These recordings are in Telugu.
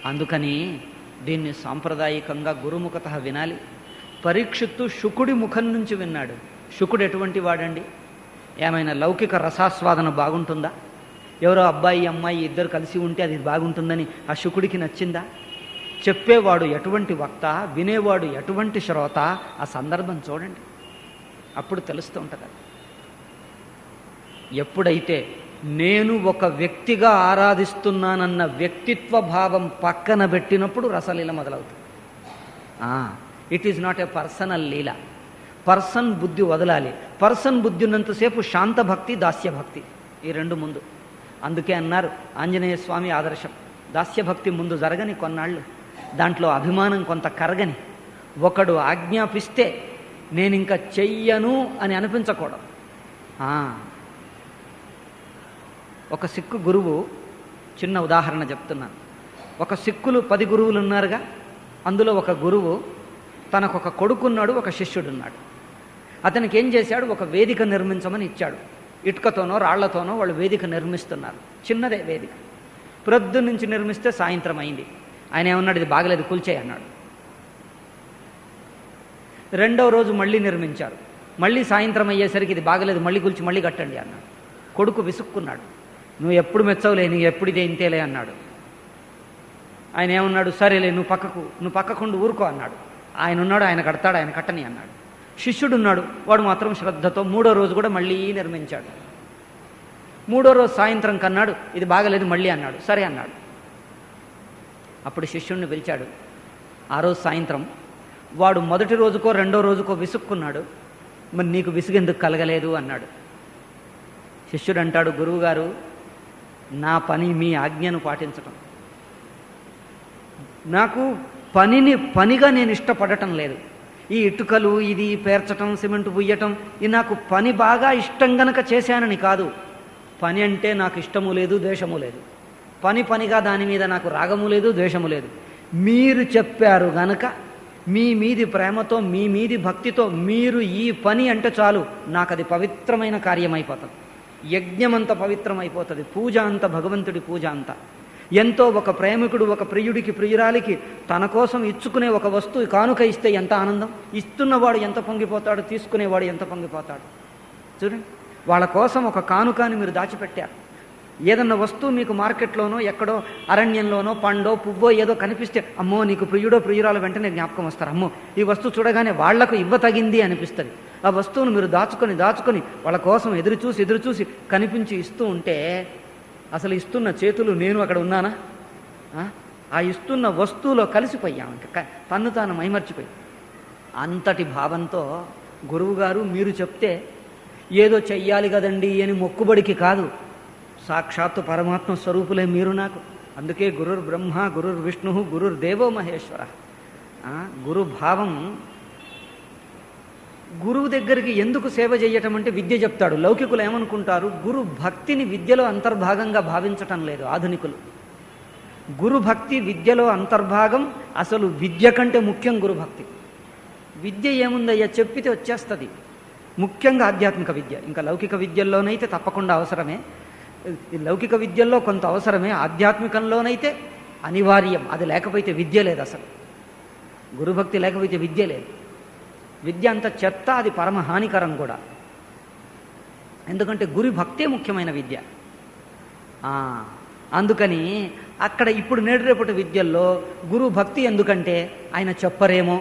అందుకని దీన్ని సాంప్రదాయికంగా గురుముఖత వినాలి. పరీక్షిత్తు శుకుడి ముఖం నుంచి విన్నాడు. శుకుడు ఎటువంటి వాడండి? ఏమైనా లౌకిక రసాస్వాదన బాగుంటుందా? ఎవరో అబ్బాయి అమ్మాయి ఇద్దరు కలిసి ఉంటే అది బాగుంటుందని ఆ శుకుడికి నచ్చిందా? చెప్పేవాడు ఎటువంటి వక్త, వినేవాడు ఎటువంటి శ్రోత, ఆ సందర్భం చూడండి, అప్పుడు తెలుస్తూ ఉంటుంది. ఎప్పుడైతే నేను ఒక వ్యక్తిగా ఆరాధిస్తున్నానన్న వ్యక్తిత్వ భావం పక్కన పెట్టినప్పుడు రసలీల మొదలవుతుంది. It is not a personal Leela. Person బుద్ధి వదలాలి. పర్సన్ బుద్ధి ఉన్నంతసేపు శాంతభక్తి, దాస్యభక్తి, ఈ రెండు ముందు. అందుకే అన్నారు ఆంజనేయ స్వామి ఆదర్శం, దాస్యభక్తి ముందు జరగని కొన్నాళ్ళు, దాంట్లో అభిమానం కొంత కరగని, ఒకడు ఆజ్ఞాపిస్తే నేను ఇంకా చెయ్యను అని అనిపించకూడదు. ఒక సిక్కు గురువు, చిన్న ఉదాహరణ చెప్తున్నాను. ఒక సిక్కులు 10 గురువులు ఉన్నారుగా, అందులో ఒక గురువు తనకొక కొడుకున్నాడు, ఒక శిష్యుడున్నాడు. అతనికి ఏం చేశాడు, ఒక వేదిక నిర్మించమని ఇచ్చాడు. ఇటుకతోనో రాళ్లతోనో వాళ్ళు వేదిక నిర్మిస్తున్నారు. చిన్నదే వేదిక. ప్రొద్దున నుంచి నిర్మిస్తే సాయంత్రం అయింది. ఆయన ఏమన్నాడు, ఇది బాగలేదు, కూల్చేయి అన్నాడు. రెండవ రోజు మళ్ళీ నిర్మించారు. మళ్ళీ సాయంత్రం అయ్యేసరికి ఇది బాగలేదు, మళ్ళీ కూల్చి మళ్ళీ కట్టండి అన్నాడు. కొడుకు విసుక్కున్నాడు, నువ్వు ఎప్పుడు మెచ్చవులే, నీకు ఎప్పుడు ఇదే ఇంతేలే అన్నాడు. ఆయన ఏమన్నాడు, సరేలే నువ్వు పక్కకుండు ఊరుకో అన్నాడు. ఆయన ఉన్నాడు, ఆయన కడతాడు, ఆయన కట్టని అన్నాడు. శిష్యుడు ఉన్నాడు, వాడు మాత్రం శ్రద్ధతో 3వ రోజు కూడా మళ్ళీ నిర్మించాడు. 3వ రోజు సాయంత్రం కన్నాడు, ఇది బాగలేదు మళ్ళీ అన్నాడు. సరే అన్నాడు. అప్పుడు శిష్యుడిని పిలిచాడు. ఆ రోజు సాయంత్రం వాడు మొదటి రోజుకో రెండో రోజుకో విసుక్కున్నాడు. మరి నీకు విసుగెందుకు కలగలేదు అన్నాడు. శిష్యుడు అంటాడు, గురువుగారు, నా పని మీ ఆజ్ఞను పాటించటం. నాకు పనిగా నేను ఇష్టపడటం లేదు. ఈ ఇటుకలు, ఇది పేర్చటం, సిమెంట్ పుయ్యటం, ఇది నాకు పని బాగా ఇష్టం గనక చేశానని కాదు. పని అంటే నాకు ఇష్టము లేదు, ద్వేషము లేదు. పనిగా దాని మీద నాకు రాగము లేదు, ద్వేషము లేదు. మీరు చెప్పారు గనక మీ మీది ప్రేమతో, మీ మీది భక్తితో మీరు ఈ పని అంటే చాలు, నాకు అది పవిత్రమైన కార్యం అయిపోతుంది. యజ్ఞం అంత పవిత్రమైపోతుంది, పూజ అంత భగవంతుడి పూజ అంతా. ఎంతో ఒక ప్రేమికుడు ఒక ప్రియుడికి, ప్రియురాలికి తన కోసం ఇచ్చుకునే ఒక వస్తువు కానుక ఇస్తే ఎంత ఆనందం. ఇస్తున్నవాడు ఎంత పొంగిపోతాడు, తీసుకునేవాడు ఎంత పొంగిపోతాడు. చూడండి, వాళ్ళ కోసం ఒక కానుకని మీరు దాచిపెట్టారు. ఏదన్నా వస్తువు మీకు మార్కెట్లోనో ఎక్కడో అరణ్యంలోనో పండో పువ్వో ఏదో కనిపిస్తే, అమ్మో నీకు ప్రియుడో ప్రియురాలు వెంటనే జ్ఞాపకం వస్తారు. అమ్మో ఈ వస్తువు చూడగానే వాళ్లకు ఇవ్వతగింది అనిపిస్తుంది. ఆ వస్తువును మీరు దాచుకొని వాళ్ళ కోసం ఎదురుచూసి కనిపించి ఇస్తూ ఉంటే, అసలు ఇస్తున్న చేతులు నేను అక్కడ ఉన్నానా? ఆ ఇస్తున్న వస్తువులో కలిసిపోయాం, ఇంకా తన్ను తాను మైమర్చిపోయి. అంతటి భావంతో గురువుగారు మీరు చెప్తే ఏదో చెయ్యాలి కదండి అని మొక్కుబడికి కాదు, సాక్షాత్తు పరమాత్మ స్వరూపులే మీరు నాకు. అందుకే గురుర్ బ్రహ్మ, గురుర్ విష్ణు, గురుర్ దేవో మహేశ్వర. గురు భావం. గురువు దగ్గరికి ఎందుకు సేవ చేయటం అంటే విద్య చెప్తాడు. లౌకికులు ఏమనుకుంటారు, గురు భక్తిని విద్యలో అంతర్భాగంగా భావించటం లేదు ఆధునికులు. గురు భక్తి విద్యలో అంతర్భాగం. అసలు విద్య కంటే ముఖ్యం గురుభక్తి. విద్య ఏముందయ్యా, చెప్పితే వచ్చేస్తుంది. ముఖ్యంగా ఆధ్యాత్మిక విద్య. ఇంకా లౌకిక విద్యల్లోనైతే తప్పకుండా అవసరమే, లౌకిక విద్యల్లో కొంత అవసరమే, ఆధ్యాత్మికంలోనైతే అనివార్యం. అది లేకపోతే విద్య లేదు. అసలు గురుభక్తి లేకపోతే విద్య లేదు. విద్య అంత చెత్త, అది పరమ హానికరం కూడా. ఎందుకంటే గురు భక్తే ముఖ్యమైన విద్య. అందుకని అక్కడ ఇప్పుడు నేడు రేపటి విద్యల్లో గురు భక్తి ఎందుకంటే ఆయన చెప్పరేమో,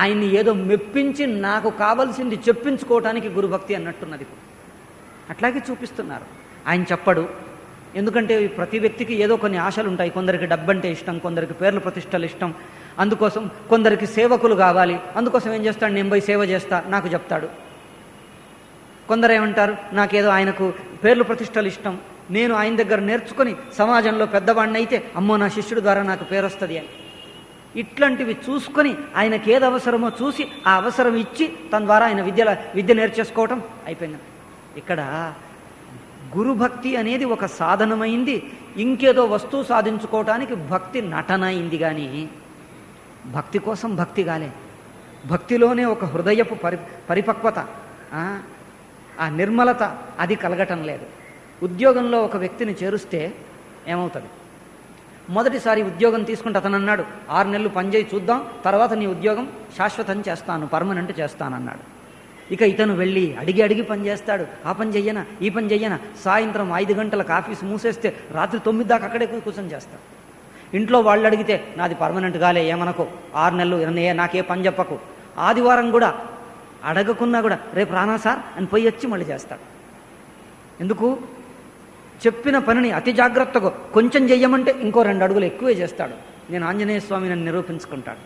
ఆయన్ని ఏదో మెప్పించి నాకు కావలసింది చెప్పించుకోవటానికి గురుభక్తి అన్నట్టున్నది. అట్లాగే చూపిస్తున్నారు. ఆయన చెప్పడు. ఎందుకంటే ప్రతి వ్యక్తికి ఏదో కొన్ని ఆశలు ఉంటాయి. కొందరికి డబ్బంటే ఇష్టం, కొందరికి పేర్ల ప్రతిష్టలు ఇష్టం. అందుకోసం కొందరికి సేవకులు కావాలి. అందుకోసం ఏం చేస్తాడు, నేను పోయి సేవ చేస్తా నాకు చెప్తాడు. కొందరు ఏమంటారు, నాకేదో ఆయనకు పేర్లు ప్రతిష్టలు ఇష్టం, నేను ఆయన దగ్గర నేర్చుకొని సమాజంలో పెద్దవాడిని అయితే అమ్మో నా శిష్యుడి ద్వారా నాకు పేరు వస్తుంది అని. ఇట్లాంటివి చూసుకొని ఆయనకి ఏది అవసరమో చూసి ఆ అవసరం ఇచ్చి తన ద్వారా ఆయన విద్య నేర్చేసుకోవటం అయిపోయింది. ఇక్కడ గురుభక్తి అనేది ఒక సాధనమైంది. ఇంకేదో వస్తువు సాధించుకోవటానికి భక్తి నటన అయింది. కానీ భక్తి కోసం భక్తి కాలే. భక్తిలోనే ఒక హృదయపు పరిపక్వత, ఆ నిర్మలత అది కలగటం లేదు. ఉద్యోగంలో ఒక వ్యక్తిని చేరుస్తే ఏమవుతుంది, మొదటిసారి ఉద్యోగం తీసుకుంటే అతను అన్నాడు, 6 నెలలు పనిచేయి చూద్దాం, తర్వాత నీ ఉద్యోగం శాశ్వతం చేస్తాను, పర్మనెంట్ చేస్తానన్నాడు. ఇక ఇతను వెళ్ళి అడిగి పని చేస్తాడు. ఆ పని చెయ్యనా, ఈ పని చెయ్యనా, సాయంత్రం 5 గంటలకు ఆఫీసు మూసేస్తే రాత్రి 9 దాకా అక్కడే కూర్చొని చేస్తాడు. ఇంట్లో వాళ్ళు అడిగితే నాది పర్మనెంట్ కాలే, ఏమనకో, 6 నెలలు నాకే పని చెప్పకు. ఆదివారం కూడా అడగకున్నా కూడా రేపు రానా సార్ అని పోయి వచ్చి మళ్ళీ చేస్తాడు. ఎందుకు? చెప్పిన పనిని అతి జాగ్రత్తగా కొంచెం చెయ్యమంటే ఇంకో 2 అడుగులు ఎక్కువే చేస్తాడు. నేను ఆంజనేయ స్వామిని నిరూపించుకుంటాడు.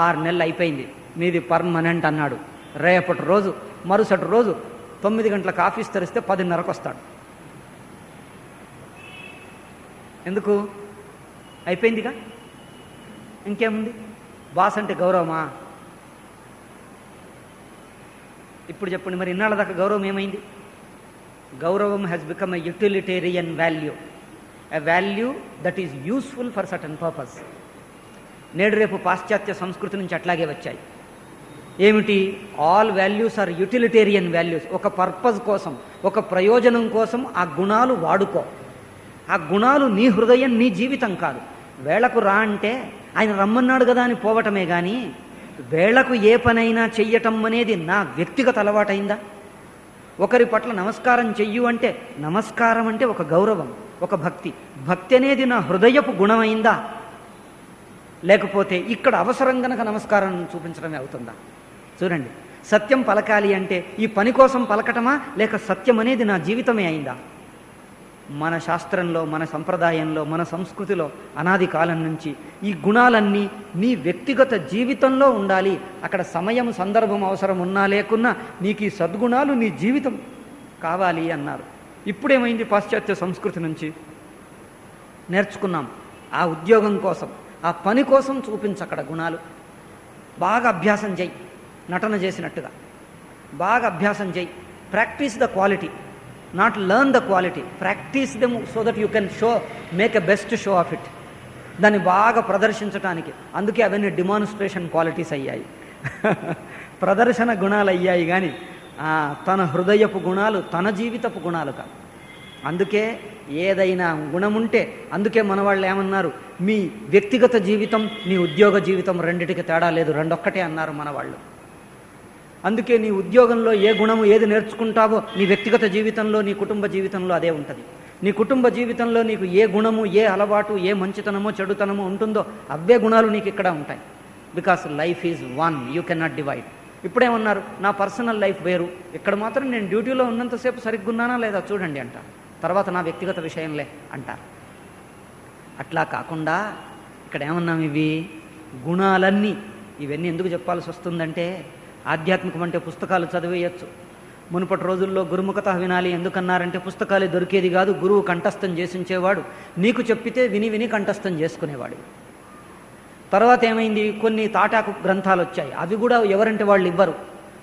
6 నెలలు అయిపోయింది, మీది పర్మనెంట్ అన్నాడు. రేపటి రోజు మరుసటి రోజు 9 గంటలకు ఆఫీస్ తెరిస్తే 10:30కు వస్తాడు. ఎందుకు? అయిపోయిందిగా, ఇంకేముంది? బాస్ అంటే గౌరవమా? ఇప్పుడు చెప్పండి మరి, ఇన్నాళ్ళ దాకా గౌరవం ఏమైంది? గౌరవం has become a utilitarian value, a value that is useful for certain purpose. నేడు రేపు పాశ్చాత్య సంస్కృతి నుంచి అట్లాగే వచ్చాయి. ఏమిటి? All values are utilitarian values. ఒక పర్పస్ కోసం, ఒక ప్రయోజనం కోసం ఆ గుణాలు వాడుకో. ఆ గుణాలు నీ హృదయం, నీ జీవితం కాదు. వేళకు రా అంటే ఆయన రమ్మన్నాడు కదా అని పోవటమే కానీ వేళకు ఏ పనైనా చెయ్యటం అనేది నా వ్యక్తిగత అలవాటైందా? ఒకరి పట్ల నమస్కారం చెయ్యు అంటే నమస్కారం అంటే ఒక గౌరవం, ఒక భక్తి. భక్తి అనేది నా హృదయపు గుణమైందా? లేకపోతే ఇక్కడ అవసరం గనక నమస్కారం చూపించడమే అవుతుందా? చూడండి, సత్యం పలకాలి అంటే ఈ పని కోసం పలకటమా, లేక సత్యం అనేది నా జీవితమే అయిందా? మన శాస్త్రంలో, మన సంప్రదాయంలో, మన సంస్కృతిలో అనాది కాలం నుంచి ఈ గుణాలన్నీ నీ వ్యక్తిగత జీవితంలో ఉండాలి. అక్కడ సమయం, సందర్భం అవసరం ఉన్నా లేకున్నా నీకు ఈ సద్గుణాలు నీ జీవితం కావాలి అన్నారు. ఇప్పుడేమైంది? పాశ్చాత్య సంస్కృతి నుంచి నేర్చుకున్నాం. ఆ ఉద్యోగం కోసం, ఆ పని కోసం చూపించక్కడ గుణాలు. బాగా అభ్యాసం చేయి, నటన చేసినట్టుగా బాగా అభ్యాసం చేయి. Practice the quality, not learn the quality. Practice them so that you can make a best show off it. దాన్ని బాగా ప్రదర్శించడానికి. అందుకే అవన్నీ డిమాన్స్ట్రేషన్ క్వాలిటీస్ అయ్యాయి, ప్రదర్శన గుణాలు అయ్యాయి. కానీ తన హృదయపు గుణాలు, తన జీవితపు గుణాలు కాదు. అందుకే ఏదైనా గుణముంటే, అందుకే మన వాళ్ళు ఏమన్నారు, మీ వ్యక్తిగత జీవితం, నీ ఉద్యోగ జీవితం రెండిటికి తేడా లేదు, రెండొక్కటే అన్నారు మన వాళ్ళు. అందుకే నీ ఉద్యోగంలో ఏ గుణము ఏది నేర్చుకుంటావో నీ వ్యక్తిగత జీవితంలో, నీ కుటుంబ జీవితంలో అదే ఉంటుంది. నీ కుటుంబ జీవితంలో నీకు ఏ గుణము, ఏ అలవాటు, ఏ మంచితనమో చెడుతనమో ఉంటుందో అవే గుణాలు నీకు ఇక్కడ ఉంటాయి. Because life is one, you can not divide. ఇప్పుడేమన్నారు, నా పర్సనల్ లైఫ్ వేరు, ఇక్కడ మాత్రం నేను డ్యూటీలో ఉన్నంతసేపు సరిగ్గున్నానా లేదా చూడండి అంటారు, తర్వాత నా వ్యక్తిగత విషయంలే అంటారు. అట్లా కాకుండా ఇక్కడ ఏమన్నాం, ఇవి గుణాలన్నీ. ఇవన్నీ ఎందుకు చెప్పాల్సి వస్తుందంటే, ఆధ్యాత్మికం అంటే పుస్తకాలు చదివేయచ్చు. మునుపటి రోజుల్లో గురుముఖత వినాలి ఎందుకన్నారంటే, పుస్తకాలే దొరికేది కాదు, గురువు కంఠస్థం చేసించేవాడు, నీకు చెప్పితే విని విని కంఠస్థం చేసుకునేవాడు. తర్వాత ఏమైంది, కొన్ని తాటాకు గ్రంథాలు వచ్చాయి, అవి కూడా ఎవరంటే వాళ్ళు ఇవ్వరు,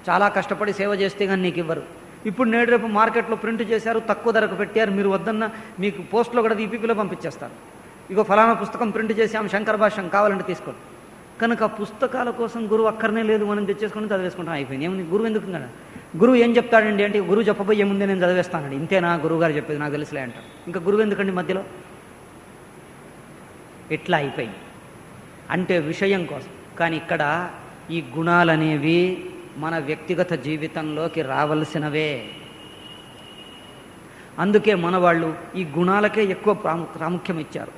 చాలా కష్టపడి సేవ చేస్తే కానీ నీకు ఇవ్వరు. ఇప్పుడు నేడు రేపు మార్కెట్లో ప్రింట్ చేశారు, తక్కువ ధరకు పెట్టారు, మీరు వద్దన్న మీకు పోస్ట్లో కూడా ఈపీపీలో పంపించేస్తారు. ఇగో ఫలానా పుస్తకం ప్రింట్ చేసాం, శంకర భాష్యం కావాలంటే తీసుకోండి. కనుక పుస్తకాల కోసం గురువు అక్కర్నే లేదు, మనం తెచ్చేసుకొని చదివేసుకుంటాం, అయిపోయింది. ఏముంది గురువు ఎందుకు కదా? గురువు ఏం చెప్తాడండి అంటే, గురువు చెప్పబోయే ముందే నేను చదివేస్తానండి, ఇంతేనా గురువు గారు చెప్పేది, నాకు తెలుసులే అంటాడు. ఇంకా గురువు ఎందుకండి మధ్యలో? ఎట్లా అయిపోయింది అంటే విషయం కోసం. కానీ ఇక్కడ ఈ గుణాలనేవి మన వ్యక్తిగత జీవితంలోకి రావలసినవే. అందుకే మన వాళ్ళు ఈ గుణాలకే ఎక్కువ ప్రాముఖ్యం ఇచ్చారు.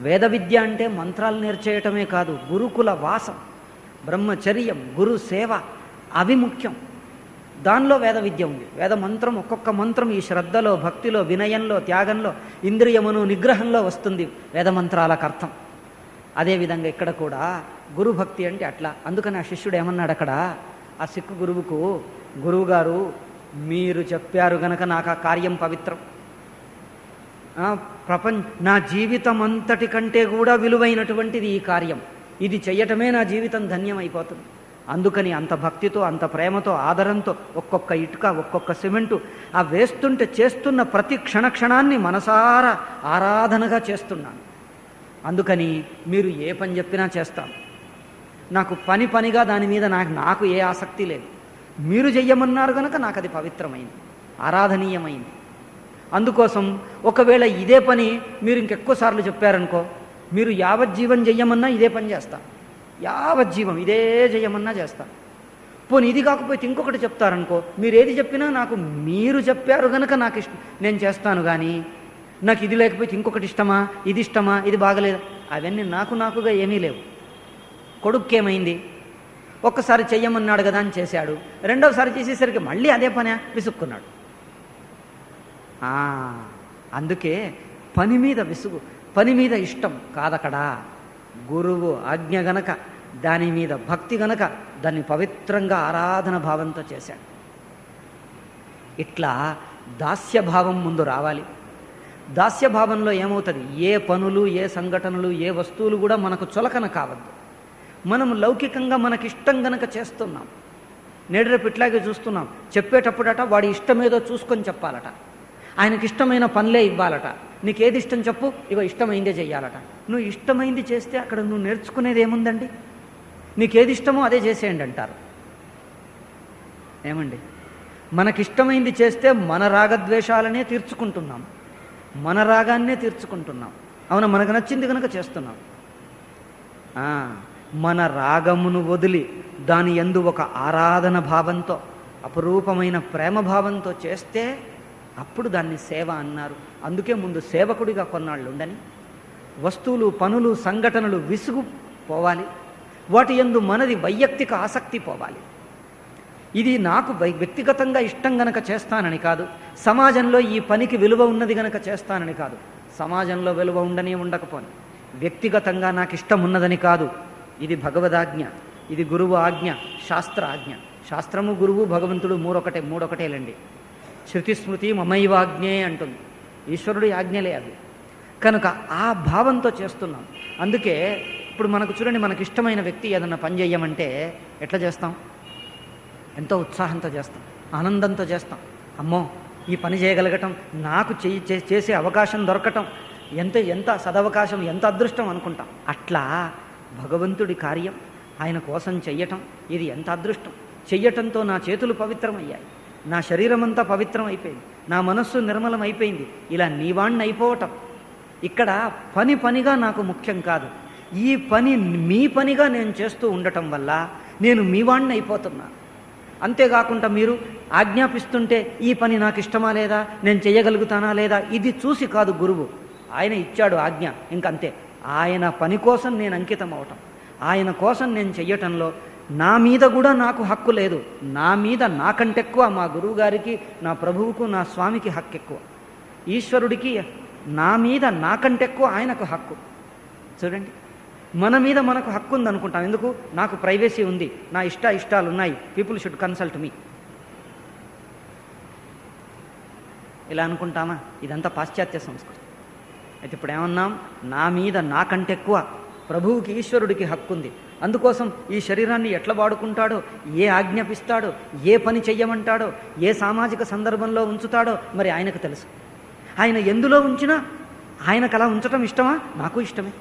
వేద విద్య అంటే మంత్రాలు నేర్చేయటమే కాదు, గురుకుల వాసం, బ్రహ్మచర్యం, గురు సేవ, అవి ముఖ్యం. దానిలో వేద విద్య ఉంది. వేద మంత్రం, ఒక్కొక్క మంత్రం ఈ శ్రద్ధలో, భక్తిలో, వినయంలో, త్యాగంలో, ఇంద్రియమును నిగ్రహంలో వస్తుంది వేద మంత్రాలకు అర్థం. అదేవిధంగా ఇక్కడ కూడా గురుభక్తి అంటే అట్లా. అందుకని ఆ శిష్యుడు ఏమన్నాడు అక్కడ, ఆ సిక్కు గురువుకు, గురువుగారు మీరు చెప్పారు గనక నాకు ఆ కార్యం పవిత్రం, నా జీవితం అంతటి కంటే కూడా విలువైనటువంటిది ఈ కార్యం, ఇది చెయ్యటమే నా జీవితం ధన్యమైపోతుంది. అందుకని అంత భక్తితో, అంత ప్రేమతో, ఆదరంతో ఒక్కొక్క ఇటుక, ఒక్కొక్క సిమెంటు ఆ వేస్తుంటే చేస్తున్న ప్రతి క్షణాన్ని మనసారా ఆరాధనగా చేస్తున్నాను. అందుకని మీరు ఏ పని చెప్పినా చేస్తాను, నాకు పనిగా దాని మీద నాకు ఏ ఆసక్తి లేదు. మీరు చెయ్యమన్నారు కనుక నాకు అది పవిత్రమైంది, ఆరాధనీయమైంది. అందుకోసం ఒకవేళ ఇదే పని మీరు ఇంకెక్కువ సార్లు చెప్పారనుకో, మీరు యావజ్జీవం చెయ్యమన్నా ఇదే పని చేస్తా, యావజ్జీవం ఇదే చెయ్యమన్నా చేస్తా. పోనీ ఇది కాకపోతే ఇంకొకటి చెప్తారనుకో, మీరు ఏది చెప్పినా నాకు మీరు చెప్పారు కనుక నాకు ఇష్టం నేను చేస్తాను, కానీ నాకు ఇది లేకపోతే ఇంకొకటి ఇష్టమా, ఇది ఇష్టమా, ఇది బాగలేదు, అవన్నీ నాకుగా ఏమీ లేవు. కొడుక్కేమైంది, ఒక్కసారి చెయ్యమన్నాడు కదా అని చేశాడు, రెండవసారి చేసేసరికి మళ్ళీ అదే పని విసుక్కున్నాడు. అందుకే పని మీద విసుగు, పని మీద ఇష్టం కాదకడా. గురువు ఆజ్ఞ గనక, దాని మీద భక్తి గనక దాన్ని పవిత్రంగా ఆరాధన భావంతో చేశాడు. ఇట్లా దాస్యభావం ముందు రావాలి. దాస్యభావంలో ఏమవుతుంది, ఏ పనులు, ఏ సంఘటనలు, ఏ వస్తువులు కూడా మనకు చులకన కావద్దు. మనం లౌకికంగా మనకిష్టం గనక చేస్తున్నాం. నేడురేపు ఇట్లాగే చూస్తున్నాం, చెప్పేటప్పుడట వాడి ఇష్టమేదో చూసుకొని చెప్పాలట, ఆయనకి ఇష్టమైన పనులే ఇవ్వాలట. నీకేది ఇష్టం చెప్పు, ఇగో ఇష్టమైందే చెయ్యాలట. నువ్వు ఇష్టమైంది చేస్తే అక్కడ నువ్వు నేర్చుకునేది ఏముందండి? నీకేది ఇష్టమో అదే చేసేయండి అంటారు. ఏమండి, మనకిష్టమైంది చేస్తే మన రాగద్వేషాలనే తీర్చుకుంటున్నాం, మన రాగాన్నే తీర్చుకుంటున్నాం. అవునా, మనకు నచ్చింది కనుక చేస్తున్నాం. మన రాగమును వదిలి దాని యందు ఒక ఆరాధన భావంతో, అపురూపమైన ప్రేమ భావంతో చేస్తే అప్పుడు దాన్ని సేవ అన్నారు. అందుకే ముందు సేవకుడిగా కొన్నాళ్ళు ఉండని. వస్తువులు, పనులు, సంఘటనలు విసుగు పోవాలి, వాటి యందు మనది వైయక్తిక ఆసక్తి పోవాలి. ఇది నాకు వ్యక్తిగతంగా ఇష్టం గనక చేస్తానని కాదు, సమాజంలో ఈ పనికి విలువ ఉన్నది గనక చేస్తానని కాదు. సమాజంలో విలువ ఉండని ఉండకపోని, వ్యక్తిగతంగా నాకు ఇష్టం ఉన్నదని కాదు. ఇది భగవదాజ్ఞ, ఇది గురువు ఆజ్ఞ, శాస్త్ర ఆజ్ఞ. శాస్త్రము, గురువు, భగవంతుడు మూడొకటేలండి. శృతి స్మృతి మమైవాజ్ఞే అంటుంది. ఈశ్వరుడి ఆజ్ఞలే అవి. కనుక ఆ భావంతో చేస్తున్నాం. అందుకే ఇప్పుడు మనకు చూడండి, మనకి ఇష్టమైన వ్యక్తి ఏదన్నా పని చేయమంటే ఎట్లా చేస్తాం? ఎంతో ఉత్సాహంతో చేస్తాం, ఆనందంతో చేస్తాం. అమ్మో, ఈ పని చేయగలగటం, నాకు చేసే అవకాశం దొరకటం ఎంత సదవకాశం, ఎంత అదృష్టం అనుకుంటాం. అట్లా భగవంతుడి కార్యం ఆయన కోసం చెయ్యటం, ఇది ఎంత అదృష్టం. చెయ్యటంతో నా చేతులు పవిత్రమయ్యాయి, నా శరీరం అంతా పవిత్రం అయిపోయింది, నా మనస్సు నిర్మలం అయిపోయింది. ఇలా నీవాణ్ణి అయిపోవటం. ఇక్కడ పనిగా నాకు ముఖ్యం కాదు, ఈ పని మీ పనిగా నేను చేస్తూ ఉండటం వల్ల నేను మీ వాణ్ణి అయిపోతున్నాను. అంతేకాకుండా మీరు ఆజ్ఞాపిస్తుంటే ఈ పని నాకు ఇష్టమా లేదా, నేను చేయగలుగుతానా లేదా, ఇది చూసి కాదు గురువు. ఆయన ఇచ్చాడు ఆజ్ఞ, ఇంకంతే. ఆయన పని కోసం నేను అంకితం అవటం, ఆయన కోసం నేను చెయ్యటంలో నా మీద కూడా నాకు హక్కు లేదు. నా మీద నాకంటే ఎక్కువ మా గురువు గారికి, నా ప్రభువుకు, నా స్వామికి హక్కు ఎక్కువ. ఈశ్వరుడికి నా మీద నాకంటే ఎక్కువ ఆయనకు హక్కు. చూడండి, మన మీద మనకు హక్కు ఉంది అనుకుంటాం. ఎందుకు? నాకు ప్రైవసీ ఉంది, నా ఇష్టాలు ఉన్నాయి, పీపుల్ షుడ్ కన్సల్ట్ మీ, ఇలా అనుకుంటామా? ఇదంతా పాశ్చాత్య సంస్కృతి. అయితే ఇప్పుడు ఏమన్నాం? నా మీద నాకంటే ఎక్కువ ప్రభువుకి, ఈశ్వరుడికి హక్కు ఉంది. అందుకోసం ఈ శరీరాన్ని ఎట్లా వాడుకుంటాడో, ఏ ఆజ్ఞాపిస్తాడో, ఏ పని చెయ్యమంటాడో, ఏ సామాజిక సందర్భంలో ఉంచుతాడో మరి ఆయనకు తెలుసు. ఆయన ఎందులో ఉంచినా ఆయనకు అలా ఉంచటం ఇష్టమా? నాకు ఇష్టమే.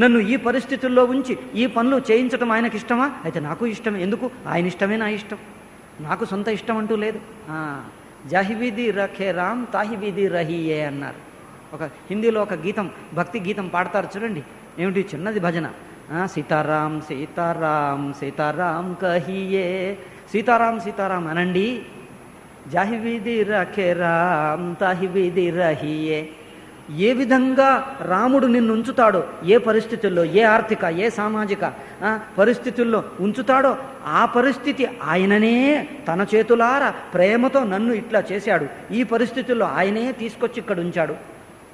నన్ను ఈ పరిస్థితుల్లో ఉంచి ఈ పనులు చేయించటం ఆయనకి ఇష్టమా? అయితే నాకు ఇష్టమే. ఎందుకు? ఆయన ఇష్టమే నా ఇష్టం, నాకు సొంత ఇష్టం అంటూ లేదు. జాహివిది రఖే రామ్ తాహివిది రహియే అన్నారు. ఒక హిందీలో ఒక గీతం, భక్తి గీతం పాడతారు చూడండి. ఏమిటి? చిన్నది భజన. సీతారాం సీతారాం సీతారాం కహియే, సీతారాం సీతారాం అనండి. జాహివిది రఖే రామ్ తాహివిది రహియే. ఏ విధంగా రాముడు నిన్ను ఉంచుతాడో, ఏ పరిస్థితుల్లో, ఏ ఆర్థిక, ఏ సామాజిక పరిస్థితుల్లో ఉంచుతాడో ఆ పరిస్థితి ఆయననే తన చేతులారా ప్రేమతో నన్ను ఇట్లా చేశాడు. ఈ పరిస్థితుల్లో ఆయనే తీసుకొచ్చి ఇక్కడ ఉంచాడు.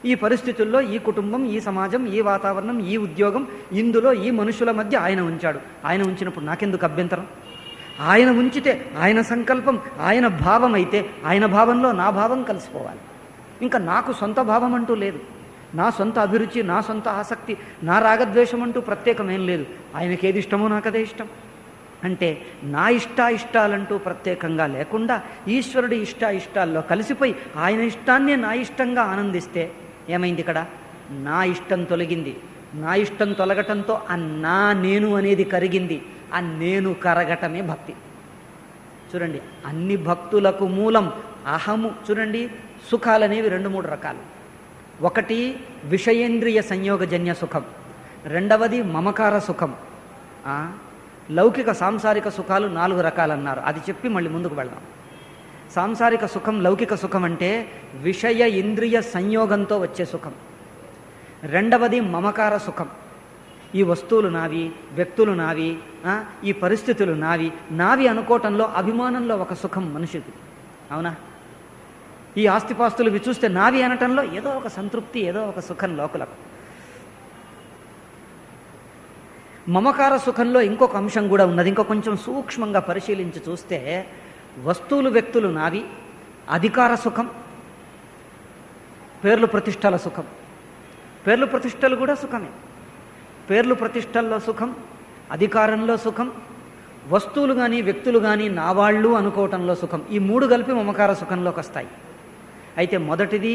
ఈ పరిస్థితుల్లో ఈ కుటుంబం, ఈ సమాజం, ఈ వాతావరణం, ఈ ఉద్యోగం, ఇందులో ఈ మనుషుల మధ్య ఆయన ఉంచాడు. ఆయన ఉంచినప్పుడు నాకెందుకు అభ్యంతరం? ఆయన ఉంచితే ఆయన సంకల్పం, ఆయన భావం అయితే ఆయన భావంలో నా భావం కలిసిపోవాలి. ఇంకా నాకు సొంత భావం అంటూ లేదు, నా సొంత అభిరుచి, నా సొంత ఆసక్తి, నా రాగద్వేషం అంటూ ప్రత్యేకమేం లేదు. ఆయనకి ఏది ఇష్టమో నాకు అదే ఇష్టం. అంటే నా ఇష్టాలంటూ ప్రత్యేకంగా లేకుండా ఈశ్వరుడి ఇష్టాల్లో కలిసిపోయి ఆయన ఇష్టాన్నే నా ఇష్టంగా ఆనందిస్తే ఏమైంది? ఇక్కడ నా ఇష్టం తొలగింది. నా ఇష్టం తొలగటంతో ఆ నా నేను అనేది కరిగింది. ఆ నేను కరగటమే భక్తి. చూడండి, అన్ని భక్తులకు మూలం అహము. చూడండి, సుఖాలనేవి 2-3 రకాలు. ఒకటి విషయేంద్రియ సంయోగజన్య సుఖం, రెండవది మమకార సుఖం. లౌకిక సాంసారిక సుఖాలు 4 రకాలన్నారు, అది చెప్పి మళ్ళీ ముందుకు వెళ్దాం. సాంసారిక సుఖం, లౌకిక సుఖం అంటే విషయ ఇంద్రియ సంయోగంతో వచ్చే సుఖం. రెండవది మమకార సుఖం, ఈ వస్తువులు నావి, వ్యక్తులు నావి, ఈ పరిస్థితులు నావి, నావి అనుకోవటంలో అభిమానంలో ఒక సుఖం మనిషికి. అవునా? ఈ ఆస్తిపాస్తులు ఇవి చూస్తే నావి అనటంలో ఏదో ఒక సంతృప్తి, ఏదో ఒక సుఖం లోకులకు. మమకార సుఖంలో ఇంకొక అంశం కూడా ఉన్నది. ఇంకో కొంచెం సూక్ష్మంగా పరిశీలించి చూస్తే వస్తువులు వ్యక్తులు నావి, అధికార సుఖం, పేర్లు ప్రతిష్టల సుఖం. పేర్లు ప్రతిష్టలు కూడా సుఖమే. పేర్లు ప్రతిష్టల్లో సుఖం, అధికారంలో సుఖం, వస్తువులు కానీ వ్యక్తులు కానీ నా వాళ్ళు అనుకోవటంలో సుఖం. ఈ 3 కలిపి మమకార సుఖంలోకి వస్తాయి. అయితే మొదటిది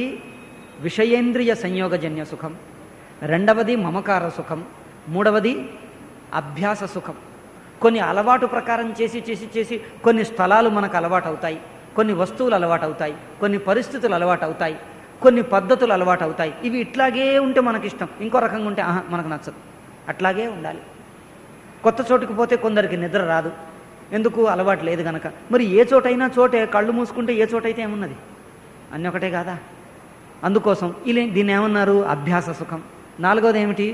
విషయేంద్రియ సంయోగజన్య సుఖం, రెండవది మమకార సుఖం, మూడవది అభ్యాస సుఖం. కొన్ని అలవాటు ప్రకారం చేసి కొన్ని స్థలాలు మనకు అలవాటు అవుతాయి, కొన్ని వస్తువులు అలవాటు అవుతాయి, కొన్ని పరిస్థితులు అలవాటు అవుతాయి, కొన్ని పద్ధతులు అలవాటు అవుతాయి. ఇవి ఇట్లాగే ఉంటే మనకిష్టం, ఇంకో రకంగా ఉంటే మనకు నచ్చదు. అట్లాగే ఉండాలి. కొత్త చోటుకు పోతే కొందరికి నిద్ర రాదు, ఎందుకు? అలవాటు లేదు గనక. మరి ఏ చోటైనా చోటే, కళ్ళు మూసుకుంటే ఏ చోటైతే ఏమున్నది? అన్నీ ఒకటే కాదా? అందుకోసం దీన్ని ఏమన్నారు? అభ్యాస సుఖం. నాలుగోది ఏమిటి?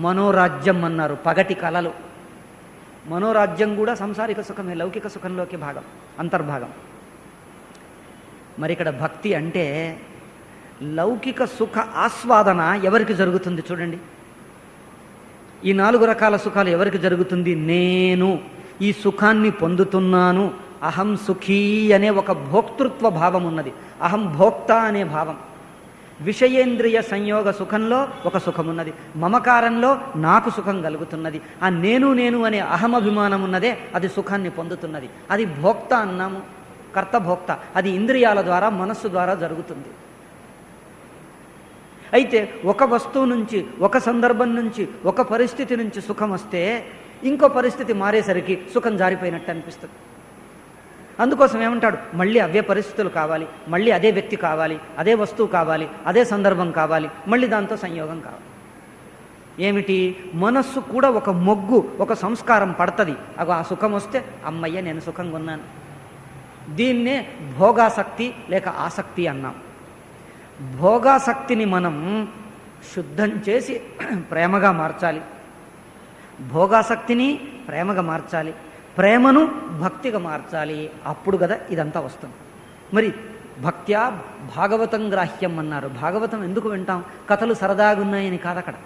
మనోరాజ్యం అన్నారు, పగటి కలలు. మనోరాజ్యం కూడా సంసారిక సుఖమే, లౌకిక సుఖంలోకి భాగం, అంతర్భాగం. మరి ఇక్కడ భక్తి అంటే లౌకిక సుఖ ఆస్వాదన ఎవరికి జరుగుతుంది? చూడండి, ఈ 4 రకాల సుఖాలు ఎవరికి జరుగుతుంది? నేను ఈ సుఖాన్ని పొందుతున్నాను, అహం సుఖీ అనే ఒక భోక్తృత్వ భావం ఉన్నది, అహం భోక్త అనే భావం. విషయేంద్రియ సంయోగ సుఖంలో ఒక సుఖం ఉన్నది, మమకారంలో నాకు సుఖం కలుగుతున్నది. ఆ నేను అనే అహమభిమానం ఉన్నదే అది సుఖాన్ని పొందుతున్నది. అది భోక్త అన్నాము, కర్తభోక్త. అది ఇంద్రియాల ద్వారా, మనస్సు ద్వారా జరుగుతుంది. అయితే ఒక వస్తువు నుంచి, ఒక సందర్భం నుంచి, ఒక పరిస్థితి నుంచి సుఖం వస్తే ఇంకో పరిస్థితి మారేసరికి సుఖం జారిపోయినట్టు అనిపిస్తుంది. అందుకోసం ఏమంటాడు? మళ్ళీ అవే పరిస్థితులు కావాలి, మళ్ళీ అదే వ్యక్తి కావాలి, అదే వస్తువు కావాలి, అదే సందర్భం కావాలి, మళ్ళీ దాంతో సంయోగం కావాలి. ఏమిటి? మనస్సు కూడా ఒక మొగ్గు, ఒక సంస్కారం పడుతుంది. ఆ సుఖం వస్తే అమ్మయ్య నేను సుఖంగా ఉన్నాను. దీన్నే భోగాసక్తి లేక ఆసక్తి అన్నాం. భోగాసక్తిని మనం శుద్ధం చేసి ప్రేమగా మార్చాలి, భోగాసక్తిని ప్రేమగా మార్చాలి, ప్రేమను భక్తిగా మార్చాలి. అప్పుడు కదా ఇదంతా వస్తుంది. మరి భక్త్యా భాగవతం గ్రాహ్యం అన్నారు. భాగవతం ఎందుకు వింటాం? కథలు సరదాగా ఉన్నాయని కాదు. అక్కడ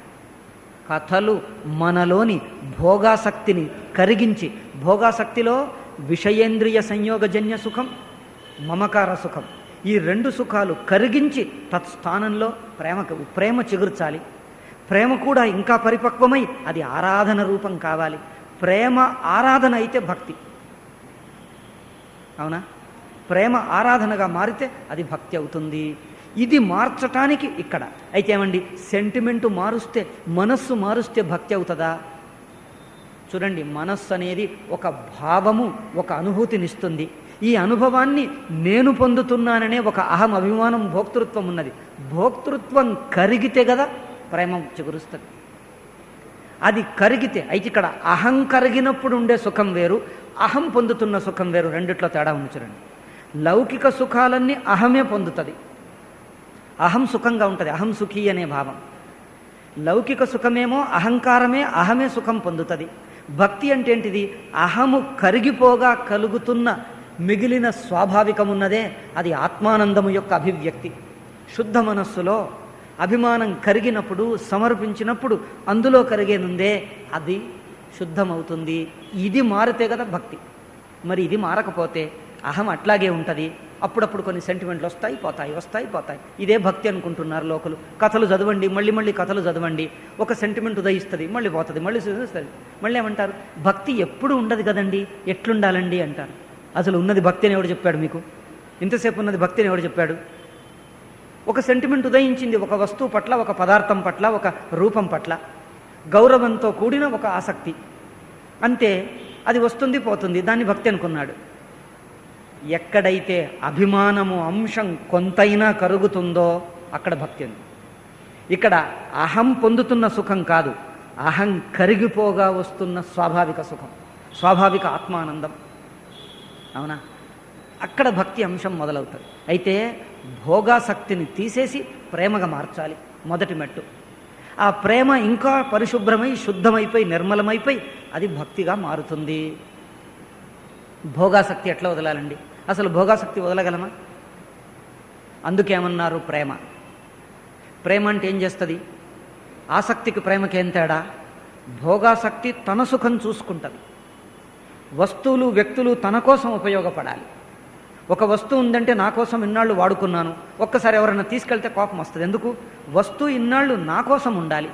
కథలు మనలోని భోగాసక్తిని కరిగించి, భోగాసక్తిలో విషయేంద్రియ సంయోగజన్య సుఖం, మమకార సుఖం, ఈ 2 సుఖాలు కరిగించి తత్స్థానంలో ప్రేమ చిగుర్చాలి. ప్రేమ కూడా ఇంకా పరిపక్వమై అది ఆరాధన రూపం కావాలి. ప్రేమ ఆరాధన అయితే భక్తి. అవునా? ప్రేమ ఆరాధనగా మారితే అది భక్తి అవుతుంది. ఇది మార్చటానికి ఇక్కడ అయితే ఏమండి? సెంటిమెంటు మారుస్తే, మనస్సు మారుస్తే భక్తి అవుతుందా? చూడండి, మనస్సు అనేది ఒక భావము, ఒక అనుభూతినిస్తుంది. ఈ అనుభవాన్ని నేను పొందుతున్నాననే ఒక అహం అభిమానం, భోక్తృత్వం ఉన్నది. భోక్తృత్వం కరిగితే కదా ప్రేమ చిగురుస్తుంది. అది కరిగితే, అయితే ఇక్కడ అహం కరిగినప్పుడు ఉండే సుఖం వేరు, అహం పొందుతున్న సుఖం వేరు. రెండిట్లో తేడా ఉంది చూడండి. లౌకిక సుఖాలన్నీ అహమే పొందుతుంది, అహం సుఖంగా ఉంటుంది, అహం సుఖీ అనే భావం. లౌకిక సుఖమేమో అహంకారమే, అహమే సుఖం పొందుతుంది. భక్తి అంటే ఏంటిది? అహము కరిగిపోగా కలుగుతున్న మిగిలిన స్వాభావికమున్నదే అది ఆత్మానందము యొక్క అభివ్యక్తి. శుద్ధ మనస్సులో అభిమానం కరిగినప్పుడు, సమర్పించినప్పుడు అందులో కరిగేనుందే అది శుద్ధమవుతుంది. ఇది మారితే కదా భక్తి. మరి ఇది మారకపోతే అహం అట్లాగే ఉంటుంది. అప్పుడప్పుడు కొన్ని సెంటిమెంట్లు వస్తాయి పోతాయి. ఇదే భక్తి అనుకుంటున్నారు లోకలు. కథలు చదవండి, మళ్ళీ కథలు చదవండి, ఒక సెంటిమెంట్ ఉదయిస్తుంది, మళ్ళీ పోతుంది, మళ్ళీ చూస్తుంది, మళ్ళీ ఏమంటారు? భక్తి ఎప్పుడు ఉండదు కదండి, ఎట్లుండాలండి అంటారు. అసలు ఉన్నది భక్తి అని ఎవడు చెప్పాడు మీకు? ఇంతసేపు ఉన్నది భక్తి అని ఎవడు చెప్పాడు? ఒక సెంటిమెంట్ ఉదయించింది, ఒక వస్తువు పట్ల, ఒక పదార్థం పట్ల, ఒక రూపం పట్ల గౌరవంతో కూడిన ఒక ఆసక్తి, అంతే. అది వస్తుంది పోతుంది, దాన్ని భక్తి అనుకున్నాడు. ఎక్కడైతే అభిమానము అంశం కొంతైనా కరుగుతుందో అక్కడ భక్తి ఉంది. ఇక్కడ అహం పొందుతున్న సుఖం కాదు, అహం కరిగిపోగా వస్తున్న స్వాభావిక సుఖం, స్వాభావిక ఆత్మానందం. అవునా? అక్కడ భక్తి అంశం మొదలవుతుంది. అయితే భోగాసక్తిని తీసేసి ప్రేమగా మార్చాలి మొదటి మెట్టు. ఆ ప్రేమ ఇంకా పరిశుభ్రమై శుద్ధమైపోయి నిర్మలమైపోయి అది భక్తిగా మారుతుంది. భోగాసక్తి ఎట్లా వదలాలండి? అసలు భోగాసక్తి వదలగలమా? అందుకేమన్నారు ప్రేమ. ప్రేమ అంటే ఏం చేస్తుంది? ఆసక్తికి ప్రేమకి ఏం తేడా? భోగాసక్తి తన సుఖం చూసుకుంటుంది. వస్తువులు వ్యక్తులు తన కోసం ఉపయోగపడాలి. ఒక వస్తువు ఉందంటే నా కోసం ఇన్నాళ్ళు వాడుకున్నాను, ఒక్కసారి ఎవరైనా తీసుకెళ్తే కోపం వస్తుంది. ఎందుకు? వస్తువు ఇన్నాళ్ళు నా కోసం ఉండాలి.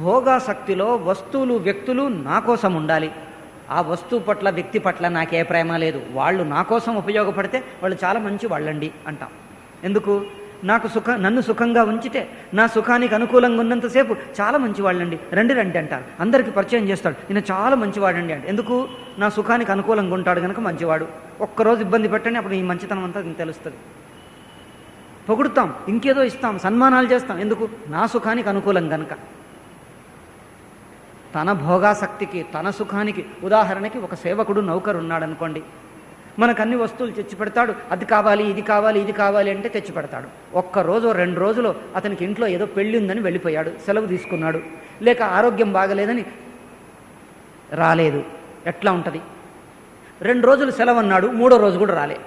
భోగాసక్తిలో వస్తువులు వ్యక్తులు నా కోసం ఉండాలి. ఆ వస్తువు పట్ల వ్యక్తి పట్ల నాకే ప్రేమ లేదు, వాళ్ళు నా కోసం ఉపయోగపడితే వాళ్ళు చాలా మంచి వాళ్ళండి అంటాం. ఎందుకు? నన్ను సుఖంగా ఉంచితే, నా సుఖానికి అనుకూలంగా ఉన్నంతసేపు చాలా మంచి వాళ్ళండి, రండి రండి అంటారు, అందరికీ పరిచయం చేస్తాడు, ఈయన చాలా మంచివాడండి అంటే. ఎందుకు? నా సుఖానికి అనుకూలంగా ఉంటాడు కనుక మంచివాడు. ఒక్కరోజు ఇబ్బంది పెట్టండి, అప్పుడు ఈ మంచితనం అంతా తెలుస్తుంది. పొగుడుతాం, ఇంకేదో ఇస్తాం, సన్మానాలు చేస్తాం. ఎందుకు? నా సుఖానికి అనుకూలం కనుక. తన భోగాసక్తికి తన సుఖానికి, ఉదాహరణకి ఒక సేవకుడు నౌకరు ఉన్నాడు అనుకోండి, మనకు అన్ని వస్తువులు తెచ్చి పెడతాడు. అది కావాలి, ఇది కావాలి, ఇది కావాలి అంటే తెచ్చి పెడతాడు. ఒక్కరోజు 2 రోజులు అతనికి ఇంట్లో ఏదో పెళ్ళి ఉందని వెళ్ళిపోయాడు, సెలవు తీసుకున్నాడు, లేక ఆరోగ్యం బాగలేదని రాలేదు. ఎట్లా ఉంటుంది? 2 రోజులు సెలవు అన్నాడు, 3వ రోజు కూడా రాలే.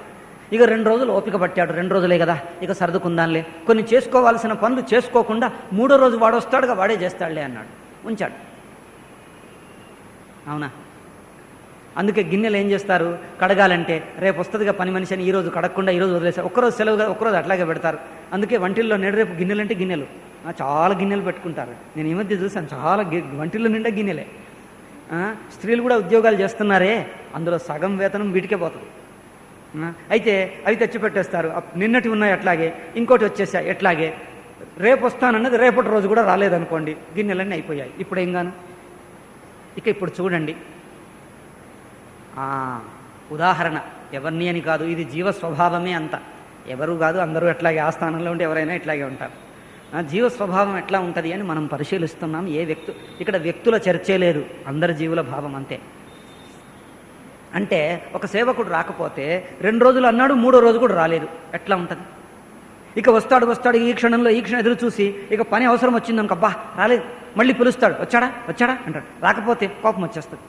ఇక 2 రోజులు ఓపిక పట్టాడు, 2 రోజులే కదా ఇక సర్దుకుందాంలే, కొన్ని చేసుకోవాల్సిన పనులు చేసుకోకుండా 3వ రోజు వాడు వస్తాడుగా వాడే చేస్తాడులే అన్నాడు, ఉంచాడు. అవునా? అందుకే గిన్నెలు ఏం చేస్తారు? కడగాలంటే రేపు వస్తుందిగా పని మనిషి అని ఈరోజు కడగకుండా ఈరోజు వదిలేస్తారు. ఒక్కరోజు సెలవుగా ఒక్కరోజు అట్లాగే పెడతారు. అందుకే వంటిల్లో రేపు గిన్నెలు అంటే గిన్నెలు, చాలా గిన్నెలు పెట్టుకుంటారు. నేను ఈ మధ్య చూసాను, చాలా వంటిల్లో నిండా గిన్నెలే. స్త్రీలు కూడా ఉద్యోగాలు చేస్తున్నారే, అందులో సగం వేతనం వీటికే పోతుంది. అయితే అవి తెచ్చిపెట్టేస్తారు. నిన్నటి ఉన్నాయి అట్లాగే, ఇంకోటి వచ్చేసాయి ఎట్లాగే. రేపు వస్తానన్నది రేపటి రోజు కూడా రాలేదనుకోండి, గిన్నెలన్నీ అయిపోయాయి. ఇప్పుడు ఏం గాను? ఇక ఇప్పుడు చూడండి, ఉదాహరణ, ఎవరిని అని కాదు, ఇది జీవ స్వభావమే అంత. ఎవరు కాదు, అందరూ ఎట్లాగే, ఆ స్థానంలో ఉంటే ఎవరైనా ఇట్లాగే ఉంటారు. జీవ స్వభావం ఎట్లా ఉంటుంది అని మనం పరిశీలిస్తున్నాం. ఇక్కడ వ్యక్తుల చర్చే లేదు, అందరి జీవుల భావం అంతే. అంటే ఒక సేవకుడు రాకపోతే 2 రోజులు అన్నాడు, 3వ రోజు కూడా రాలేదు, ఎట్లా ఉంటుంది? ఇక వస్తాడు ఈ క్షణంలో ఈ క్షణం ఎదురు చూసి, ఇక పని అవసరం వచ్చిందనుకో, అబ్బా రాలేదు, మళ్ళీ పిలుస్తాడు, వచ్చాడా అంటాడు. రాకపోతే కోపం వచ్చేస్తుంది.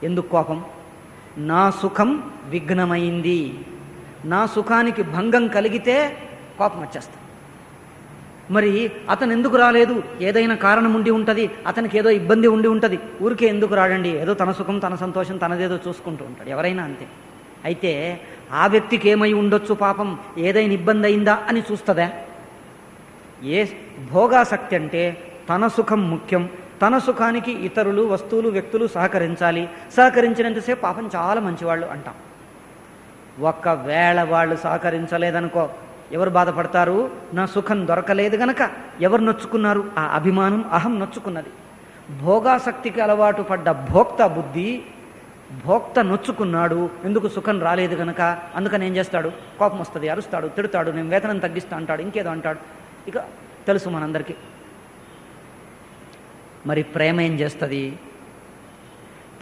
ఎందుకు కోపం? నా సుఖం విఘ్నమైంది, నా సుఖానికి భంగం కలిగితే కోపం వచ్చేస్తుంది. మరి అతను ఎందుకు రాలేదు? ఏదైనా కారణం ఉండి ఉంటుంది, అతనికి ఏదో ఇబ్బంది ఉండి ఉంటుంది. ఊరికే ఎందుకు రాడండి? ఏదో తన సుఖం తన సంతోషం తనదేదో చూసుకుంటూ ఉంటాడు, ఎవరైనా అంతే. అయితే ఆ వ్యక్తికి ఏమై ఉండొచ్చు పాపం, ఏదైనా ఇబ్బంది అయిందా అని చూస్తుందా? ఏ భోగాసక్తి అంటే తన సుఖం ముఖ్యం, తన సుఖానికి ఇతరులు వస్తువులు వ్యక్తులు సహకరించాలి, సహకరించినంతసేపు పాపం చాలా మంచివాళ్ళు అంటాం. ఒకవేళ వాళ్ళు సహకరించలేదనుకో, ఎవరు బాధపడతారు? నా సుఖం దొరకలేదు గనక ఎవరు నొచ్చుకున్నారు? ఆ అభిమానం, అహం నొచ్చుకున్నది. భోగాసక్తికి అలవాటు పడ్డ భోక్త బుద్ధి, భోక్త నొచ్చుకున్నాడు, ఎందుకు సుఖం రాలేదు గనక. అందుకని ఏం చేస్తాడు? కోపం వస్తుంది, అరుస్తాడు, తిడతాడు, నేను వేతనం తగ్గిస్తా అంటాడు, ఇంకేదో అంటాడు. ఇక తెలుసు మనందరికీ. మరి ప్రేమ ఏం చేస్తుంది?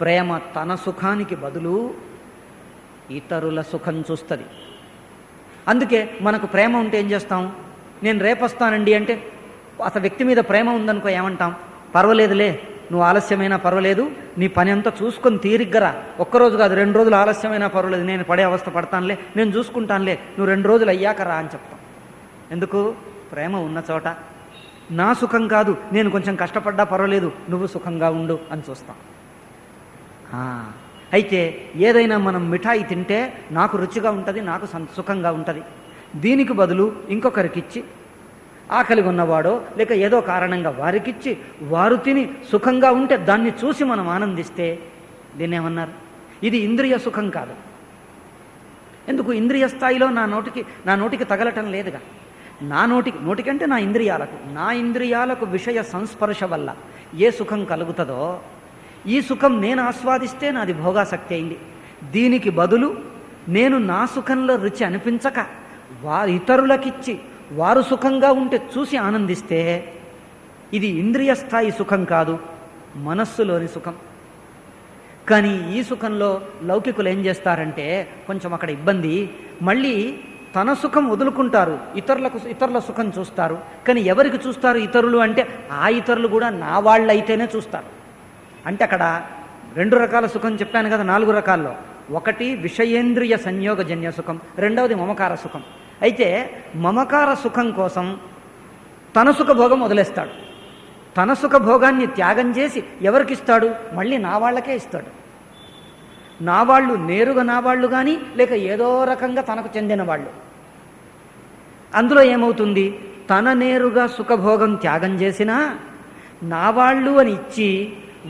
ప్రేమ తన సుఖానికి బదులు ఇతరుల సుఖం చూస్తుంది. అందుకే మనకు ప్రేమ ఉంటే ఏం చేస్తాం? నేను రేపొస్తానండి అంటే, అసలు వ్యక్తి మీద ప్రేమ ఉందనుకో ఏమంటాం? పర్వాలేదులే, నువ్వు ఆలస్యమైనా పర్వాలేదు, నీ పని అంతా చూసుకొని తీరిగ్గరా, ఒక్కరోజు కాదు 2 రోజులు ఆలస్యమైనా పర్వాలేదు, నేను పడే అవస్థ పడతానులే, నేను చూసుకుంటానులే, నువ్వు 2 రోజులు అయ్యాక రా అని చెప్తాం. ఎందుకు? ప్రేమ ఉన్న చోట నా సుఖం కాదు, నేను కొంచెం కష్టపడ్డా పర్వాలేదు, నువ్వు సుఖంగా ఉండు అని చూస్తాం. అయితే ఏదైనా మనం మిఠాయి తింటే నాకు రుచిగా ఉంటుంది, నాకు సుఖంగా ఉంటుంది. దీనికి బదులు ఇంకొకరికిచ్చి, ఆకలి ఉన్నవాడో లేక ఏదో కారణంగా వారికిచ్చి వారు తిని సుఖంగా ఉంటే దాన్ని చూసి మనం ఆనందిస్తే దీన్ని ఏమన్నారు? ఇది ఇంద్రియ సుఖం కాదు. ఎందుకు? ఇంద్రియ స్థాయిలో నా నోటికి తగలటం లేదుగా. నా నోటికంటే నా ఇంద్రియాలకు విషయ సంస్పర్శ వల్ల ఏ సుఖం కలుగుతుందో, ఈ సుఖం నేను ఆస్వాదిస్తే నాది భోగాసక్తి అయింది. దీనికి బదులు నేను నా సుఖంలో రుచి అనిపించక ఇతరులకిచ్చి వారు సుఖంగా ఉంటే చూసి ఆనందిస్తే ఇది ఇంద్రియ స్థాయి సుఖం కాదు, మనస్సులోని సుఖం. కానీ ఈ సుఖంలో లౌకికులు ఏం చేస్తారంటే కొంచెం అక్కడ ఇబ్బంది, మళ్ళీ తన సుఖం వదులుకుంటారు, ఇతరుల సుఖం చూస్తారు. కానీ ఎవరికి చూస్తారు ఇతరులు అంటే ఆ ఇతరులు కూడా నా వాళ్ళైతేనే చూస్తారు. అంటే అక్కడ 2 రకాల సుఖం చెప్పాను కదా, 4 రకాల్లో. ఒకటి విషయేంద్రియ సంయోగజన్య సుఖం, రెండవది మమకార సుఖం. అయితే మమకార సుఖం కోసం తన సుఖభోగం వదిలేస్తాడు. తన సుఖభోగాన్ని త్యాగం చేసి ఎవరికిస్తాడు? మళ్ళీ నా వాళ్ళకే ఇస్తాడు. నా వాళ్ళు నేరుగా నా వాళ్ళు కానీ లేక ఏదో రకంగా తనకు చెందిన వాళ్ళు. అందులో ఏమవుతుంది? తన నేరుగా సుఖభోగం త్యాగం చేసినా నా వాళ్ళు అని ఇచ్చి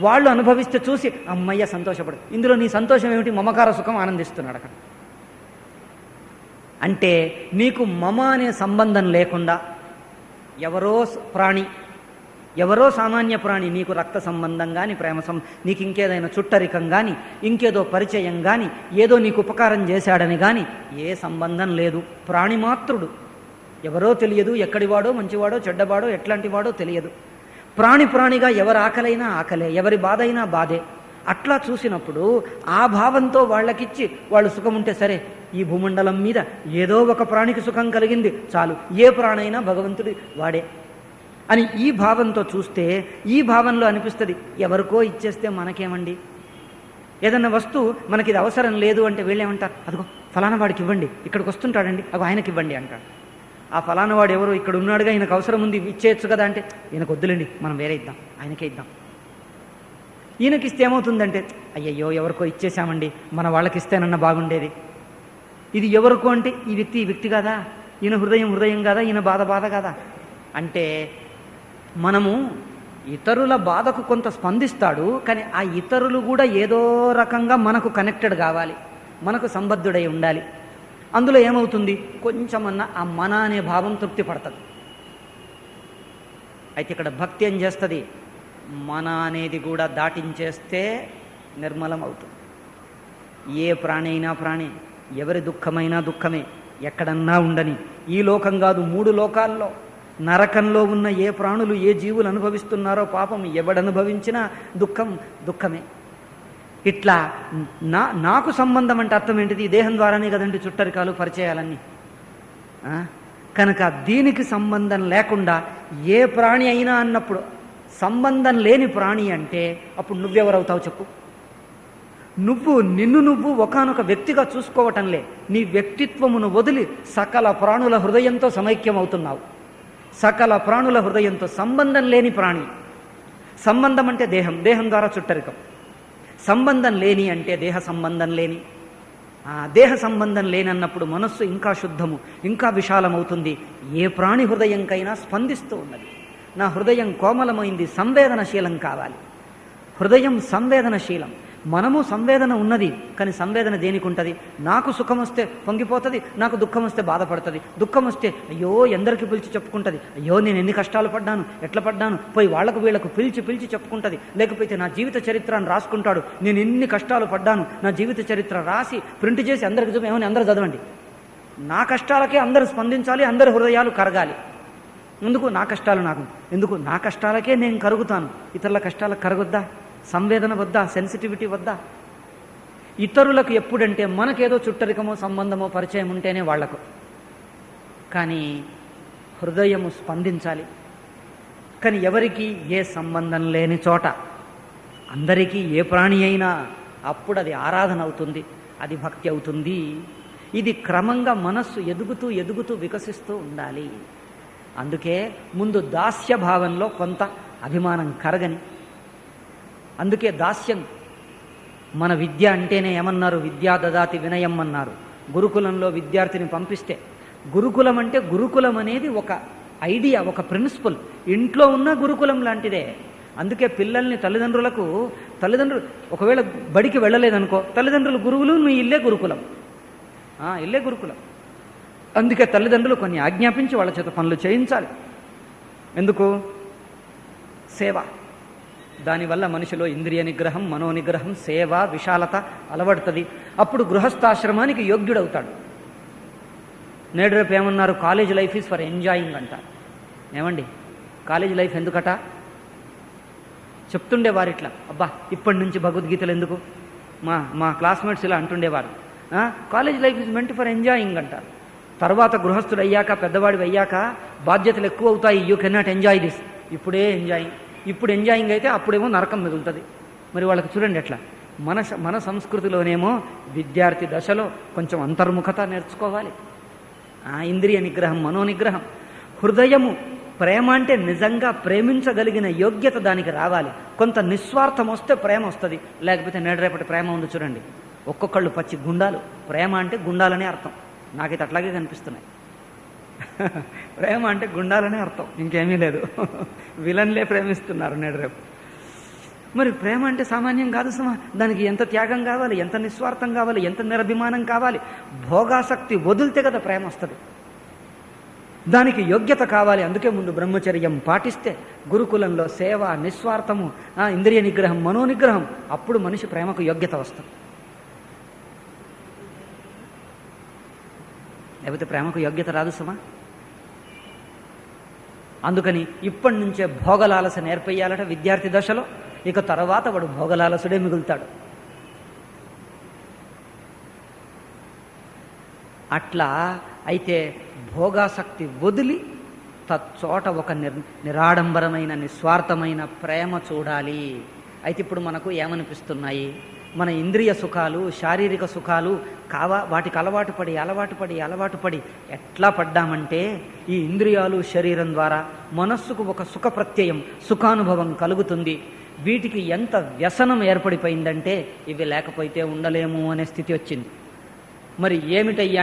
వాళ్ళు అనుభవిస్తే చూసి అమ్మయ్య సంతోషపడు. ఇందులో నీ సంతోషం ఏమిటి? మమకార సుఖం ఆనందిస్తున్నాడు అక్కడ. అంటే నీకు మమ అనే సంబంధం లేకుండా ఎవరో ప్రాణి, ఎవరో సామాన్య ప్రాణి, నీకు రక్త సంబంధం కానీ నీకు ఇంకేదైనా చుట్టరికం కానీ ఇంకేదో పరిచయం కానీ ఏదో నీకు ఉపకారం చేశాడని కానీ ఏ సంబంధం లేదు. ప్రాణిమాత్రుడు, ఎవరో తెలియదు, ఎక్కడివాడో మంచివాడో చెడ్డవాడో ఎట్లాంటివాడో తెలియదు. ప్రాణిగా ఎవరి ఆకలైనా ఆకలే, ఎవరి బాధ అయినా బాధే. అట్లా చూసినప్పుడు ఆ భావంతో వాళ్ళకిచ్చి వాళ్ళు సుఖం ఉంటే సరే, ఈ భూమండలం మీద ఏదో ఒక ప్రాణికి సుఖం కలిగింది చాలు, ఏ ప్రాణైనా భగవంతుడి వాడే అని ఈ భావంతో చూస్తే ఈ భావంలో అనిపిస్తుంది ఎవరికో ఇచ్చేస్తే మనకేమండి. ఏదన్నా వస్తువు మనకి ఇది అవసరం లేదు అంటే వీళ్ళేమంటారు, అదిగో ఫలానా వాడికి ఇవ్వండి, ఇక్కడికి వస్తుంటాడండి, అగో ఆయనకి ఇవ్వండి అంటాడు. ఆ ఫలానా వాడు ఎవరో ఇక్కడ ఉన్నాడుగా, ఈయనకు అవసరం ఉంది, ఇచ్చేయచ్చు కదా అంటే ఈయనకు వద్దులేండి, మనం వేరే ఇద్దాం, ఆయనకే ఇద్దాం. ఈయనకిస్తే ఏమవుతుందంటే అయ్యయ్యో ఎవరికో ఇచ్చేసామండి, మన వాళ్ళకి ఇస్తేనన్నా బాగుండేది. ఇది ఎవరికో అంటే ఈ వ్యక్తి కాదా, ఈయన హృదయం కాదా, ఈయన బాధ కాదా అంటే మనము ఇతరుల బాధకు కొంత స్పందిస్తాడు. కానీ ఆ ఇతరులు కూడా ఏదో రకంగా మనకు కనెక్టెడ్ కావాలి, మనకు సంబద్ధుడై ఉండాలి. అందులో ఏమవుతుంది? కొంచెమన్నా ఆ మన అనే భావం తృప్తి పడుతుంది. అయితే ఇక్కడ భక్తి ఏం చేస్తుంది? మన అనేది కూడా దాటించేస్తే నిర్మలం అవుతుంది. ఏ ప్రాణి అయినా ప్రాణి, ఎవరి దుఃఖమైనా దుఃఖమే, ఎక్కడన్నా ఉండని. ఈ లోకం కాదు, 3 లోకాల్లో నరకంలో ఉన్న ఏ ప్రాణులు ఏ జీవులు అనుభవిస్తున్నారో పాపం ఎవడనుభవించినా దుఃఖమే. ఇట్లా నాకు సంబంధం అంటే అర్థం ఏంటిది? దేహం ద్వారానే కదండి చుట్టరికాలు పరిచయాలన్నీ. కనుక దీనికి సంబంధం లేకుండా ఏ ప్రాణి అయినా అన్నప్పుడు సంబంధం లేని ప్రాణి అంటే అప్పుడు నువ్వెవరవుతావు చెప్పు? నిన్ను ఒకానొక వ్యక్తిగా చూసుకోవటంలే, నీ వ్యక్తిత్వమును వదిలి సకల ప్రాణుల హృదయంతో సమైక్యమవుతున్నావు. సకల ప్రాణుల హృదయంతో సంబంధం లేని ప్రాణి. సంబంధం అంటే దేహం ద్వారా చుట్టరికం. సంబంధం లేని అంటే దేహ సంబంధం లేని. దేహ సంబంధం లేనన్నప్పుడు మనస్సు ఇంకా శుద్ధము, ఇంకా విశాలమవుతుంది. ఏ ప్రాణి హృదయంకైనా స్పందిస్తూ ఉన్నది. నా హృదయం కోమలమైంది, సంవేదనశీలం కావాలి. హృదయం సంవేదనశీలం. మనము సంవేదన ఉన్నది, కానీ సంవేదన దేనికి ఉంటుంది? నాకు సుఖం వస్తే పొంగిపోతుంది, నాకు దుఃఖం వస్తే బాధపడుతుంది. దుఃఖం వస్తే అయ్యో ఎందరికి పిలిచి చెప్పుకుంటుంది, అయ్యో నేను ఎన్ని కష్టాలు పడ్డాను, ఎట్లా పడ్డాను, పోయి వాళ్ళకు వీళ్ళకు పిలిచి చెప్పుకుంటుంది. లేకపోతే నా జీవిత చరిత్రను రాసుకుంటాడు, నేను ఎన్ని కష్టాలు పడ్డాను, నా జీవిత చరిత్ర రాసి ప్రింట్ చేసి అందరికి చూపి ఏమని అందరూ చదవండి. నా కష్టాలకే అందరూ స్పందించాలి, అందరి హృదయాలు కరగాలి. ఎందుకు నా కష్టాలు నాకు ఎందుకు? నా కష్టాలకే నేను కరుగుతాను, ఇతరుల కష్టాలకు కరగొద్దా? సంవేదన వద్దా? సెన్సిటివిటీ వద్దా? ఇతరులకు ఎప్పుడంటే మనకేదో చుట్టరికమో సంబంధమో పరిచయం ఉంటేనే వాళ్లకు. కానీ హృదయము స్పందించాలి. కానీ ఎవరికి ఏ సంబంధం లేని చోట అందరికీ ఏ ప్రాణి అయినా అప్పుడు అది ఆరాధన అవుతుంది, అది భక్తి అవుతుంది. ఇది క్రమంగా మనస్సు ఎదుగుతూ వికసిస్తూ ఉండాలి. అందుకే ముందు దాస్య భావంలో కొంత అభిమానం కరగని. అందుకే దాస్యం. మన విద్య అంటేనే ఏమన్నారు? విద్యా దదాతి వినయం అన్నారు. గురుకులంలో విద్యార్థిని పంపిస్తే, గురుకులం అంటే గురుకులం అనేది ఒక ఐడియా, ఒక ప్రిన్సిపల్. ఇంట్లో ఉన్న గురుకులం లాంటిదే. అందుకే పిల్లల్ని తల్లిదండ్రులు ఒకవేళ బడికి వెళ్ళలేదనుకో, తల్లిదండ్రులు గురువులు, మీ ఇల్లే గురుకులం. ఇల్లే గురుకులం. అందుకే తల్లిదండ్రులు కొన్ని ఆజ్ఞాపించి వాళ్ళ చేత పనులు చేయించాలి. ఎందుకు? సేవ. దానివల్ల మనిషిలో ఇంద్రియ నిగ్రహం, మనోనిగ్రహం, సేవ, విశాలత అలవడుతుంది. అప్పుడు గృహస్థాశ్రమానికి యోగ్యుడవుతాడు. నేడు రేపు ఏమన్నారు, college life is for enjoying అంటారు. ఏమండి కాలేజ్ లైఫ్ ఎందుకట? చెప్తుండేవారు ఇట్లా, అబ్బా ఇప్పటి నుంచి భగవద్గీతలు ఎందుకు, మా క్లాస్మేట్స్ ఇలా అంటుండేవారు, college life is meant for enjoying అంటారు. తర్వాత గృహస్థుడు అయ్యాక, పెద్దవాడి అయ్యాక బాధ్యతలు ఎక్కువ అవుతాయి, you can not enjoy this. ఇప్పుడే ఎంజాయింగ్, ఇప్పుడు ఎంజాయింగ్ అయితే అప్పుడేమో నరకం మిగులుతుంది. మరి వాళ్ళకి చూడండి ఎట్లా. మన సంస్కృతిలోనేమో విద్యార్థి దశలో కొంచెం అంతర్ముఖత నేర్చుకోవాలి, ఇంద్రియ నిగ్రహం, మనోనిగ్రహం, హృదయము. ప్రేమ అంటే నిజంగా ప్రేమించగలిగిన యోగ్యత దానికి రావాలి. కొంత నిస్వార్థం వస్తే ప్రేమ వస్తుంది, లేకపోతే నేడరేపటి ప్రేమ ఉంది చూడండి, ఒక్కొక్కళ్ళు పచ్చి గుండాలు. ప్రేమ అంటే గుండాలనే అర్థం, నాకైతే అట్లాగే కనిపిస్తున్నాయి. ప్రేమ అంటే గుండాలనే అర్థం, ఇంకేమీ లేదు. విలన్లే ప్రేమిస్తున్నారు నేడరేపు. మరి ప్రేమ అంటే సామాన్యం కాదు సుమా. దానికి ఎంత త్యాగం కావాలి, ఎంత నిస్వార్థం కావాలి, ఎంత నిరభిమానం కావాలి. భోగాసక్తి వదిలితే కదా ప్రేమ వస్తుంది. దానికి యోగ్యత కావాలి. అందుకే ముందు బ్రహ్మచర్యం పాటిస్తే, గురుకులంలో సేవ, నిస్వార్థము, ఇంద్రియ నిగ్రహం, మనోనిగ్రహం, అప్పుడు మనిషి ప్రేమకు యోగ్యత వస్తుంది. లేకపోతే ప్రేమకు యోగ్యత రాదు సుమా. అందుకని ఇప్పటి నుంచే భోగలాలస నేర్పేయాలట విద్యార్థి దశలో. ఇక తర్వాత వాడు భోగలాలసుడే మిగులుతాడు. అట్లా అయితే భోగాసక్తి వదిలి తచ్చోట ఒక నిరాడంబరమైన నిస్వార్థమైన ప్రేమ చూడాలి. అయితే ఇప్పుడు మనకు ఏమనిపిస్తున్నాయి, మన ఇంద్రియ సుఖాలు, శారీరక సుఖాలు వాటికి అలవాటు పడి ఎట్లా పడ్డామంటే, ఈ ఇంద్రియాలు శరీరం ద్వారా మనస్సుకు ఒక సుఖ ప్రత్యయం, సుఖానుభవం కలుగుతుంది. వీటికి ఎంత వ్యసనం ఏర్పడిపోయిందంటే ఇవి లేకపోతే ఉండలేము అనే స్థితి వచ్చింది. మరి ఏమిటయ్యా